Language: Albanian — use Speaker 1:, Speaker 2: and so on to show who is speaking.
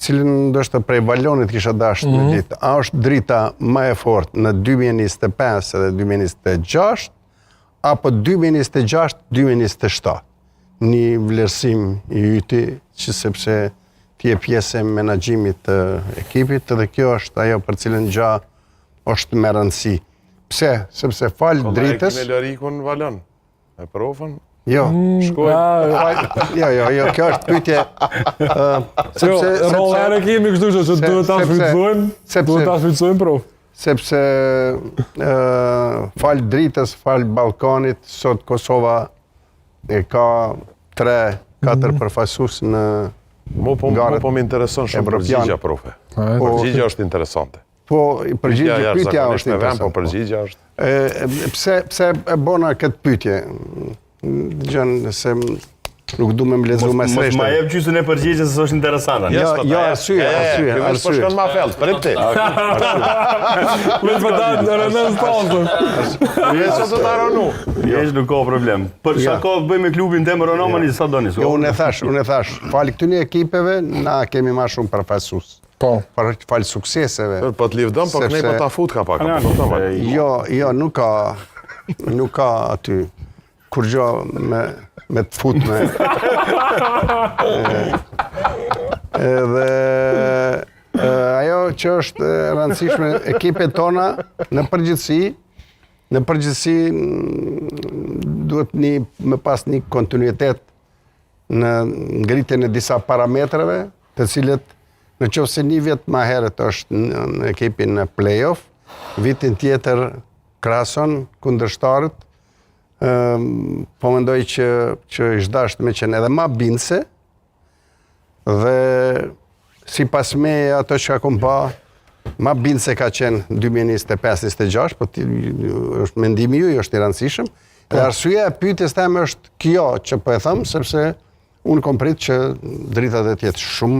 Speaker 1: cilën ndoshta prej balonit kisha dashur në ditë. A është drita më e fortë në 2025 edhe 2026 apo 2026-2027? Një vlerësim i yti që sepse ti je pjesë e menaxhimit të ekipit dhe kjo është ajo për cilën gjë është me rëndësi. Pse? Sepse fal dritës.
Speaker 2: Kemi Lorikun Valon. E provën?
Speaker 1: Jo.
Speaker 2: Shkoj.
Speaker 1: Jo, kjo është pyetje.
Speaker 3: Sepse rollere kemi kështu që duhet ta shfrytësojmë provë.
Speaker 1: Sepse fal dritës, fal Ballkanit, sot Kosova e ka 3-4 përfaqësues në
Speaker 2: Mo po më intereson shumë përgjigja, profe. Përgjigja është interesante.
Speaker 1: Po, përgjigja pyetja është interesante.
Speaker 2: Po përgjigja është.
Speaker 1: Pse e bona këtë pyetje? Gjën se nuk du me më lezu me sreshtë.
Speaker 4: Mos ma jep gjysën e përgjigjes se është interesante.
Speaker 1: Jo, arsye.
Speaker 2: Këvesh për shkon ma felt, prit ti.
Speaker 3: Vetë për ta në rëndën sponsor.
Speaker 2: Jesë të ta ronu.
Speaker 4: Jesh nuk ka problem. Për shako bëj me klubin tem Ronomani sa doni.
Speaker 1: Jo, unë e thash, fali këtyne ekipeve, na kemi ma shumë përfaqësues.
Speaker 3: Po.
Speaker 1: Fal sukseseve.
Speaker 2: Po të livdon, po kënej po ta fut ka pak.
Speaker 1: Jo, nuk ka aty. Kur gjo me të fut me. Edhe ajo që është rëndësishme ekipet tona në përgjithësi duhet me pas një kontinuitet në ngritjen e disa parametrave, të cilët në qoftë se një vit më herët është në ekipin në play-off, vitin tjetër krahason kundërshtarët. Po mendoj që është dashur me qenë edhe ma bindse dhe sipas me ato që kam pa ma bindse ka qenë 2025-2026, po është mendimi ju, është i rëndësishëm. Dhe arsyeja e pyetjes teme është kjo që po e them, sepse unë kom prit që dritat e tjetë shumë